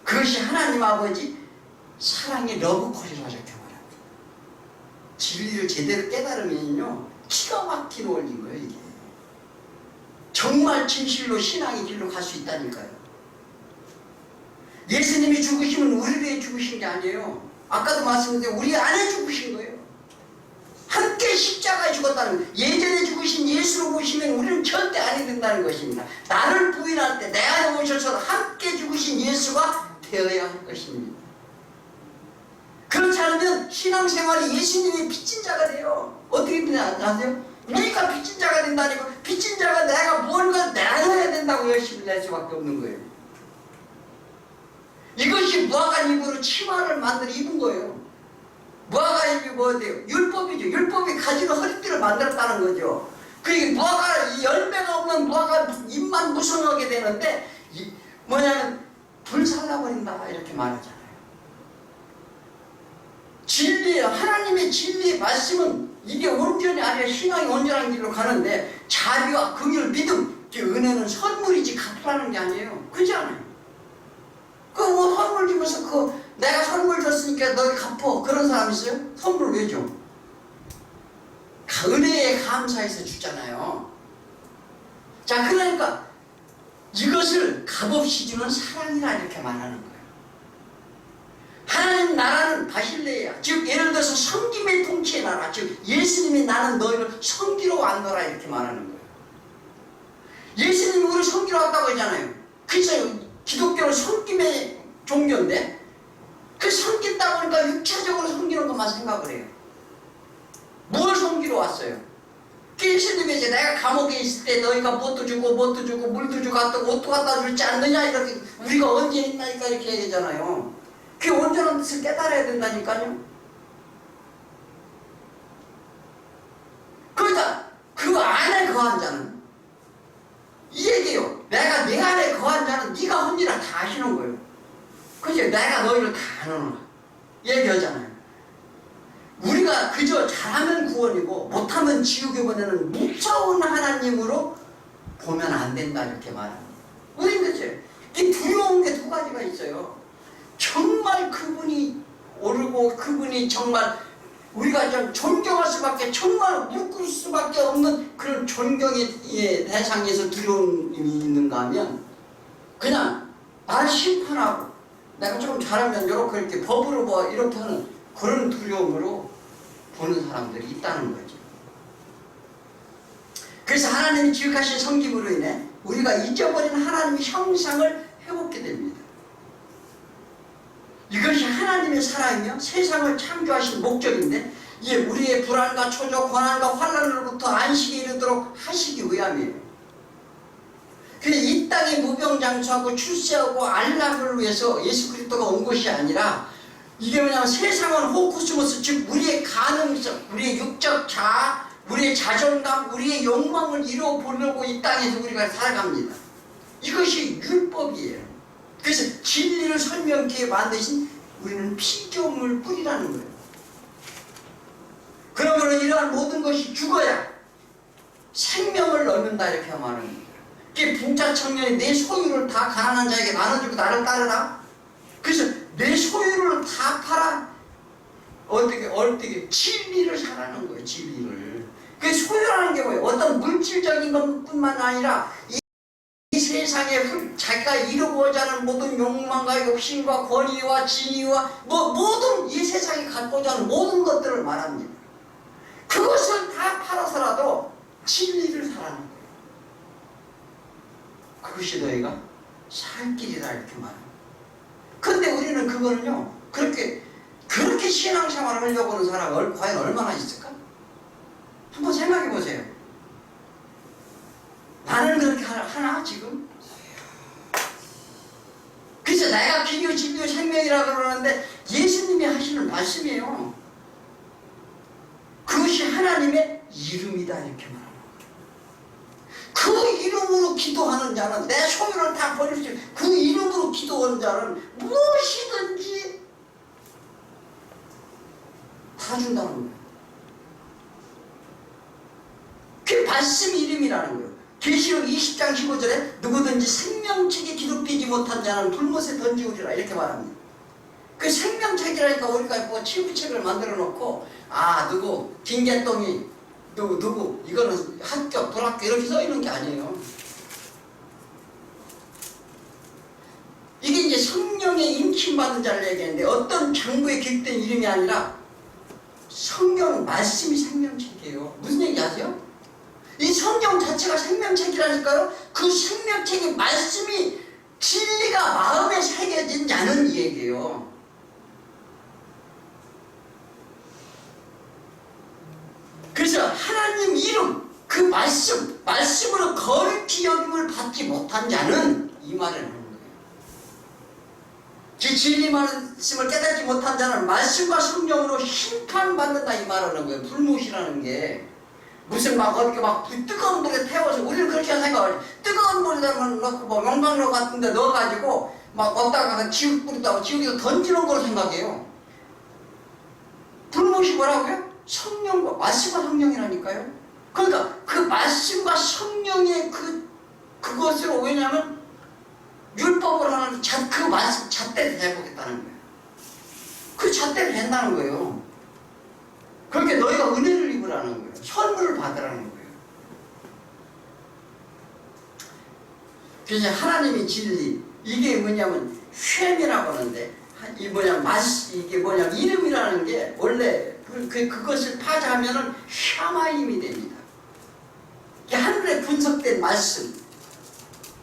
그것이 하나님 아버지 사랑의 러브콜이라고 이렇게 말합니다. 진리를 제대로 깨달으면요, 기가 막힌 원리인 거예요. 이게 정말 진실로 신앙의 길로 갈 수 있다니까요. 예수님이 죽으시면 우리 위해 죽으신 게 아니에요. 아까도 말씀드렸는데 우리 안에 죽으신 거예요. 함께 십자가에 죽었다는 거예요. 예전에 죽으신 예수로 보시면 우리는 절대 아니 된다는 것입니다. 나를 부인할 때 내 안에 오셔서 함께 죽으신 예수가 되어야 할 것입니다. 그렇지 않으면 신앙생활이 예수님이 빚진 자가 돼요. 어떻게 되냐 아세요? 그러니까 빚진 자가 된다니까. 빚진 자가 내가 뭔가 내놔야 된다고 열심히 낼 수밖에 없는 거예요. 이것이 무화과 잎으로 치마를 만들어 입은 거예요. 무화과 잎이 뭐예요? 율법이죠. 율법이 가지고 허리띠를 만들었다는 거죠. 그러니까 무화과 열매가 없는 무화과 잎만 무성하게 되는데, 뭐냐면 불살라버린다 이렇게 말하잖아요. 진리, 하나님의 진리의 말씀은 이게 온전히 아니라 신앙이 온전한 길로 가는데, 자비와 긍휼, 믿음, 은혜는 선물이지 갚으라는 게 아니에요. 그렇지 않아요? 뭐 선물 주면서 내가 선물 줬으니까 너희 갚어, 그런 사람 있어요? 선물 왜 줘? 은혜에 감사해서 주잖아요. 자, 그러니까 이것을 값없이 주는 사랑이라 이렇게 말하는 거예요. 하나님 나라는 바실레야. 즉 예를 들어서 섬김의 통치의 나라. 즉 예수님이 나는 너희를 섬기러 왔노라 이렇게 말하는 거예요. 예수님이 우리를 섬기러 왔다고 했잖아요. 그래서 기독교는 섬김의 종교인데 그 섬긴다고 하니까 육체적으로 섬기는 것만 생각을 해요. 뭘 섬기러 왔어요? 예수님이 이제 내가 감옥에 있을 때 너희가 뭣도 주고 물도 주고 옷도 갖다 줄지 않느냐 이렇게 우리가 언제 했나니까 이렇게 얘기하잖아요. 그 온전한 뜻을 깨달아야 된다니까요. 그러니까 그 안에 거한 자는 이 얘기예요. 내가 네 안에 거한 자는 네가 한 일을 다 하시는 거예요. 그죠? 내가 너희를 다 아노라 얘기하잖아요. 우리가 그저 잘하면 구원이고 못하면 지옥에 보내는 무서운 하나님으로 보면 안 된다 이렇게 말합니다. 우리는 그죠? 이 두려운 게 두 가지가 있어요. 정말 그분이 옳고 그분이 정말 우리가 좀 존경할 수밖에 정말 묶을 수밖에 없는 그런 존경의 대상에서 두려움이 있는가 하면 그냥 나를 심판하고 내가 조금 잘하면 이렇게 법으로 뭐 이렇게 하는 그런 두려움으로 보는 사람들이 있다는 거죠. 그래서 하나님이 지극하신 섬김으로 인해 우리가 잊어버린 하나님의 형상을 회복하게 됩니다. 이것이 하나님의 사랑이며 세상을 창조하신 목적인데 이게 우리의 불안과 초조, 고난과 환난으로부터 안식에 이르도록 하시기 위함이에요. 그래서 이 땅에 무병장수하고 출세하고 안락을 위해서 예수 그리스도가 온 것이 아니라 이게 뭐냐면 세상은 호쿠스모스, 즉 우리의 가능성, 우리의 육적 자아, 우리의 자존감, 우리의 욕망을 이루어보려고 이 땅에서 우리가 살아갑니다. 이것이 율법이에요. 그래서 진리를 설명케 만드신 우리는 피조물 뿌리라는 거예요. 그러므로 이러한 모든 것이 죽어야 생명을 얻는다 이렇게 말하는 거예요. 그게 분자 청년이 내 소유를 다 가난한 자에게 나눠주고 나를 따르라. 그래서 내 소유를 다 팔아 어떻게 진리를 사라는 거예요. 진리를. 그 소유라는 게 뭐예요? 어떤 물질적인 것뿐만 아니라 이 세상에 자기가 이루고자 하는 모든 욕망과 욕심과 권위와 진위와 모든 이 세상이 갖고자 하는 모든 것들을 말합니다. 그것을 다 팔아서라도 진리를 사라는 거예요. 그것이 너희가 살 길이다 이렇게 말합니다. 근데 우리는 그거는요 그렇게 신앙생활을 하려고 하는 사람이 과연 얼마나 있을까? 한번 생각해 보세요. 나는 그렇게 하나 지금? 그래서 내가 비교, 진료, 생명이라고 그러는데 예수님이 하시는 말씀이에요. 그것이 하나님의 이름이다 이렇게 말합니다. 그 이름으로 기도하는 자는 내 소유를 다 버릴 수 있는 그 이름으로 기도하는 자는 무엇이든지 다 준다는 거예요. 그 말씀 이름이라는 거예요. 계시록 20장 15절에 누구든지 생명책에 기록되지 못한 자는 불못에 던지우리라 이렇게 말합니다. 그 생명책이라니까 우리가 뭐 치부책을 만들어 놓고 누구 빈개똥이 누구 이거는 합격 불합격 이렇게 써 있는 게 아니에요. 이게 이제 성령의 인침받은 자를 얘기하는데 어떤 장부에 기록된 이름이 아니라 성경 말씀이 생명책이에요. 무슨 얘기 아세요? 이 성경 자체가 생명책이라니까요. 그 생명책의 말씀이 진리가 마음에 새겨진 자는 이 얘기예요. 그래서 하나님 이름, 그 말씀으로 거룩히 여김을 받지 못한 자는 이 말을 하는 거예요. 그 진리 말씀을 깨닫지 못한 자는 말씀과 성령으로 심판받는다 이 말을 하는 거예요. 불못이라는 게 무슨 어떻게 뜨거운 물에 태워서 우리는 그렇게 생각을 뜨거운 물에다 넣고 용광로 같은 데 넣어가지고 어디다가 지옥 뿌리다가 지옥에서 던지는 걸 생각해요. 불못이 뭐라고요? 성령과 말씀과 성령이라니까요. 그러니까 그 말씀과 성령의 그것으로 왜냐하면 율법으로 하는 그 말씀 잣대를 해보겠다는 거예요. 그 잣대를 한다는 거예요. 그렇게 너희가 은혜를 입으라는 거예요. 선물을 받으라는 거예요. 그래서 하나님의 진리 이게 뭐냐면 쉔이라고 하는데 이 뭐냐 이게 뭐냐 이름이라는 게 원래 그것을 파자하면은 샤마임이 됩니다. 이게 하늘에 분석된 말씀,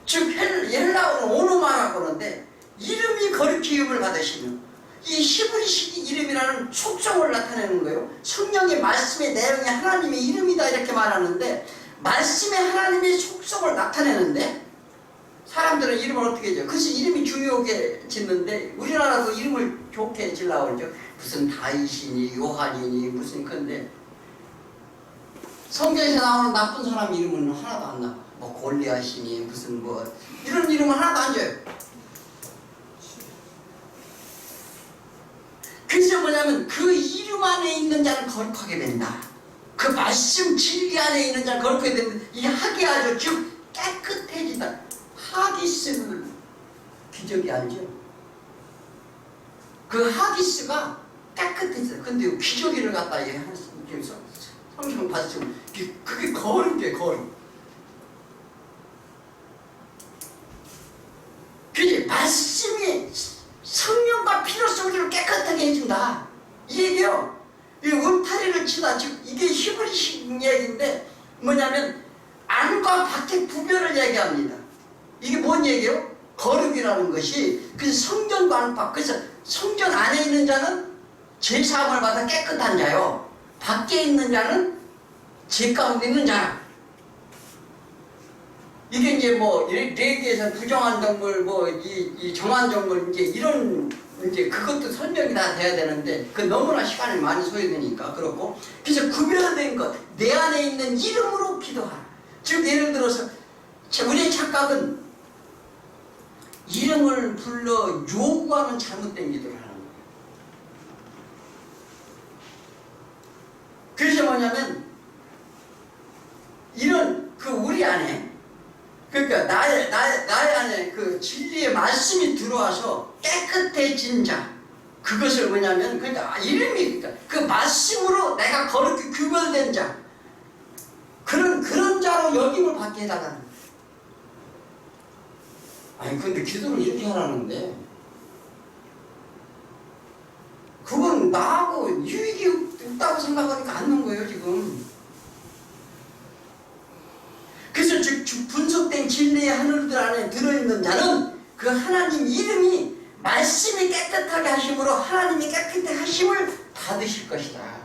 즉 헬라어는 오노마라고 하는데 이름이 거룩히임을 받으시는 이 히브리식 이름이라는 속성을 나타내는 거예요. 성령의 말씀의 내용이 하나님의 이름이다 이렇게 말하는데 말씀의 하나님의 속성을 나타내는데 사람들은 이름을 어떻게 지어요? 그래서 이름이 중요하게 짓는데 우리나라도 이름을 좋게 지으려고 그러죠. 무슨 다윗이니 요한이니 무슨 건데 성경에서 나오는 나쁜 사람 이름은 하나도 안 나와. 뭐 골리앗이니 무슨 뭐 이런 이름은 하나도 안 줘요. 그래서 뭐냐면 그 이름 안에 있는 자는 거룩하게 된다. 그 말씀 진리 안에 있는 자는 거룩하게 된다. 이 하기하죠. 즉 깨끗해진다. 하기스를 기적이 알죠? 그 하기스가 깨끗해져. 근데 기저귀를 갖다 얘기해서 성경 봤으면 그게 거룩이에요. 거룩. 그게 말씀이 성령과 피로써 우리를 깨끗하게 해준다. 이 얘기요. 이 울타리를 치다. 즉 이게 히브리식 얘기인데 뭐냐면 안과 밖의 구별을 얘기합니다. 이게 뭔 얘기예요? 거룩이라는 것이 그 성전과 안팎. 그래서 성전 안에 있는 자는 죄사함을 받아 깨끗한 자요. 밖에 있는 자는 죄 가운데 있는 자라. 이게 이제 뭐 레기에서 부정한 정물, 뭐 이 정한 정물 이제 이런 이제 그것도 설명이 다 돼야 되는데 그 너무나 시간이 많이 소요되니까 그렇고 그래서 구별된 것 내 안에 있는 이름으로 기도하라. 즉 예를 들어서 우리의 착각은 이름을 불러 요구하는 잘못된 기도를 하는 거예요. 그래서 뭐냐면 이런 그 우리 안에 그러니까 나의 안에 그 진리의 말씀이 들어와서 깨끗해진 자 그것을 뭐냐면 그러니까 이름이 그러니까 그 말씀으로 내가 거룩히 구별된 자 그런 자로 여김을 받게 해달라는 거예요. 아니 근데 기도를 이렇게 하라는데 그건 나하고 유익이 없다고 생각하니까 안 넣은 거예요 지금. 그래서 즉 분석된 진리의 하늘들 안에 들어있는 자는 그 하나님 이름이 말씀이 깨끗하게 하심으로 하나님이 깨끗하게 하심을 받으실 것이다.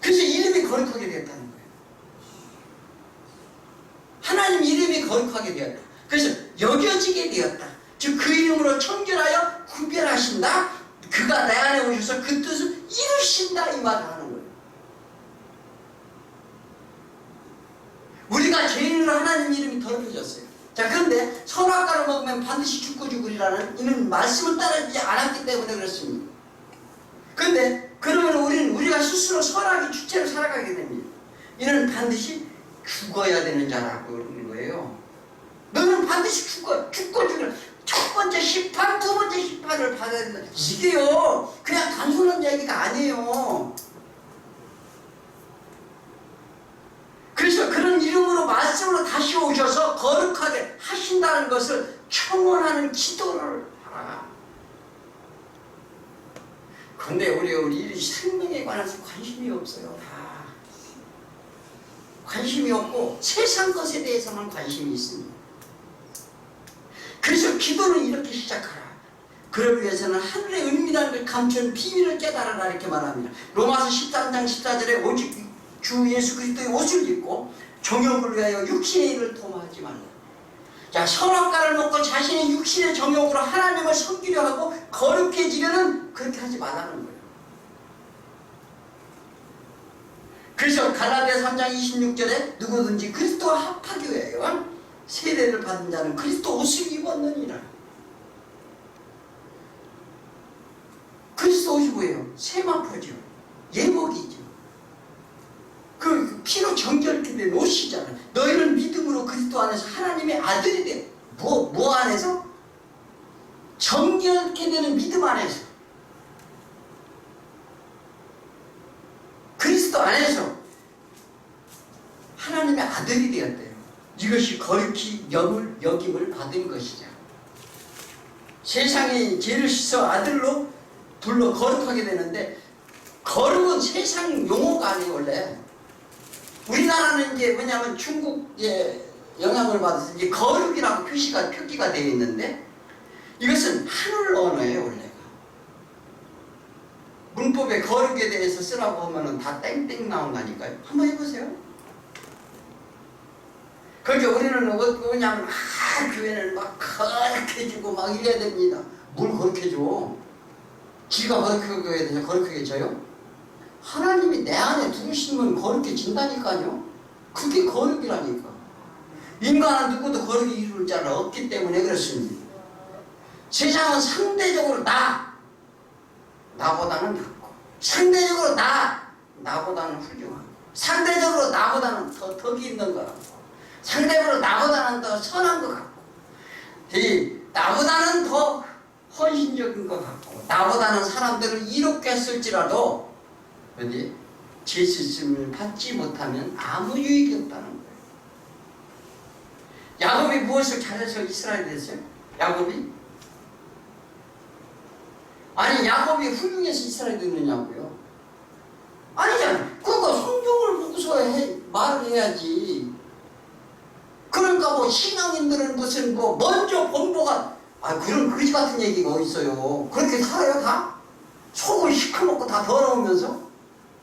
그래서 이름이 거룩하게 되었다는 거예요. 하나님 이름이 거룩하게 되었다. 그래서 여겨지게 되었다. 즉 그 이름으로 청결하여 구별하신다. 그가 내 안에 오셔서 그 뜻을 이루신다 이 말을 하는 거예요. 우리가 죄인으로 하나님 이름이 더럽혀졌어요. 자 그런데 선악과를 먹으면 반드시 죽고 죽으리라는 이는 말씀을 따르지 않았기 때문에 그렇습니다. 그런데 그러면 우리가 스스로 선악의 주체로 살아가게 됩니다. 이는 반드시 죽어야 되는 자라고 그러는 거예요. 너는 반드시 죽고 죽는 첫 번째 심판, 두 번째 심판을 받아야 된다. 이게요 그냥 단순한 얘기가 아니에요. 그래서 그런 이름으로 말씀으로 다시 오셔서 거룩하게 하신다는 것을 청원하는 기도를 하라. 그런데 우리 생명에 관해서 관심이 없어요. 다 관심이 없고 세상 것에 대해서만 관심이 있습니다. 그래서 기도는 이렇게 시작하라. 그러기 위해서는 하늘의 은밀한 걸 감춘 비밀을 깨달아라 이렇게 말합니다. 로마서 13장 14절에 오직 주 예수 그리스도의 옷을 입고 정욕을 위하여 육신의 일을 도모하지 말라. 자 선악과를 먹고 자신의 육신의 정욕으로 하나님을 섬기려 하고 거룩해지려는 그렇게 하지 말라는 거예요. 그래서 갈라디아 3장 26절에 누구든지 그리스도와 합하기 위하여 세례를 받은 자는 그리스도 옷을 입었느니라. 그리스도 옷이 뭐예요? 세마포죠. 예복이죠. 그 피로 정결케 된 옷이잖아요. 너희는 믿음으로 그리스도 안에서 하나님의 아들이 돼. 뭐 안에서? 정결케 되는 믿음 안에서. 그리스도 안에서 하나님의 아들이 되었대요. 이것이 거룩히 여김을 받은 것이죠. 세상이 죄를 씻어 아들로 불러 거룩하게 되는데, 거룩은 세상 용어가 아니에요. 원래 우리나라는 이제 뭐냐면 중국의 영향을 받아서 이제 거룩이라고 표기가 되어 있는데, 이것은 하늘 언어예요. 원래가 문법에 거룩에 대해서 쓰라고 하면은 다 땡땡 나온다니까요. 한번 해보세요. 그러니까 우리는 뭐냐면 교회는 막 거룩해지고 막 이래야 됩니다. 뭘 거룩해져? 지가 거룩하게 되냐? 거룩하게져요? 하나님이 내 안에 두시면 거룩해진다니까요. 그게 거룩이라니까. 인간은 누구도 거룩이 이룰 자가 없기 때문에 그렇습니다. 세상은 상대적으로 나보다는 낫고, 상대적으로 나보다는 훌륭하고, 상대적으로 나보다는 더 덕이 있는 것 같고, 상대적으로 나보다는 더 선한 것 같고, 나보다는 더 헌신적인 것 같고, 나보다는 사람들을 이롭게 했을지라도 죄 씻음을 받지 못하면 아무 유익이 없다는 거예요. 야곱이 무엇을 잘해서 이스라엘이 됐어요? 야곱이? 아니, 야곱이 훌륭해서 이스라엘이 됐느냐고요? 아니잖아요. 그러니까 성경을 보고서 말을 해야지. 그러니까 뭐 신앙인들은 무슨 뭐 먼저 본보가, 그런 거지 같은 얘기가 어디 있어요. 그렇게 살아요 다? 속을 시커멓고 다 더러우면서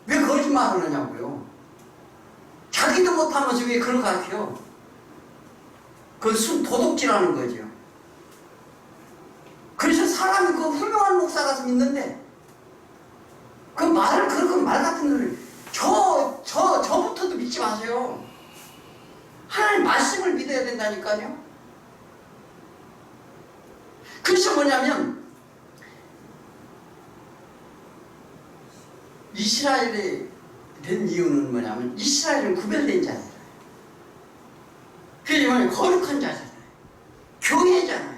왜 거짓말을 하냐고요. 자기도 못하면서 왜 그런 것 같아요. 그건 도둑질하는 거죠. 그래서 사람이 그 훌륭한 목사라서 믿는데, 그 말을 그렇게 말 같은 걸 저부터도 믿지 마세요. 하나님 말씀을 믿어야 된다니까요. 그래서 뭐냐면 이스라엘이 된 이유는 뭐냐면, 이스라엘은 구별된 자잖아요. 그게 뭐냐면 거룩한 자잖아요. 교회잖아요.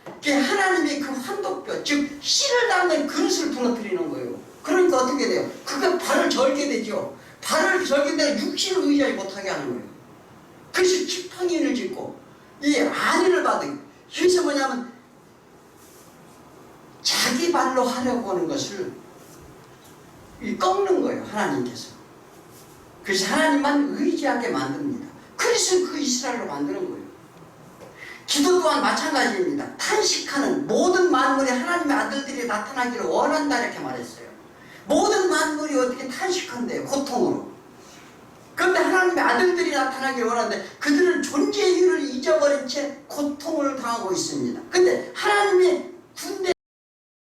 그게 하나님의 그 환도뼈, 즉 씨를 담는 그릇을 부러뜨리는 거예요. 그러니까 어떻게 돼요? 그게 발을 절게 되죠. 발을 절게 되면 육신을 의지하지 못하게 하는 거예요. 그래서 지팡이를 짚고 이 안위를 받은, 그래서 뭐냐면 자기 발로 하려고 하는 것을 꺾는 거예요. 하나님께서. 그래서 하나님만 의지하게 만듭니다. 그래서 그 이스라엘로 만드는 거예요. 기도 또한 마찬가지입니다. 탄식하는 모든 만물이 하나님의 아들들이 나타나기를 원한다 이렇게 말했어요. 모든 만물이 어떻게 탄식한대요? 고통으로. 그런데 하나님의 아들들이 나타나기를 원하는데 그들은 존재 이유를 잊어버린 채 고통을 당하고 있습니다. 근데 하나님의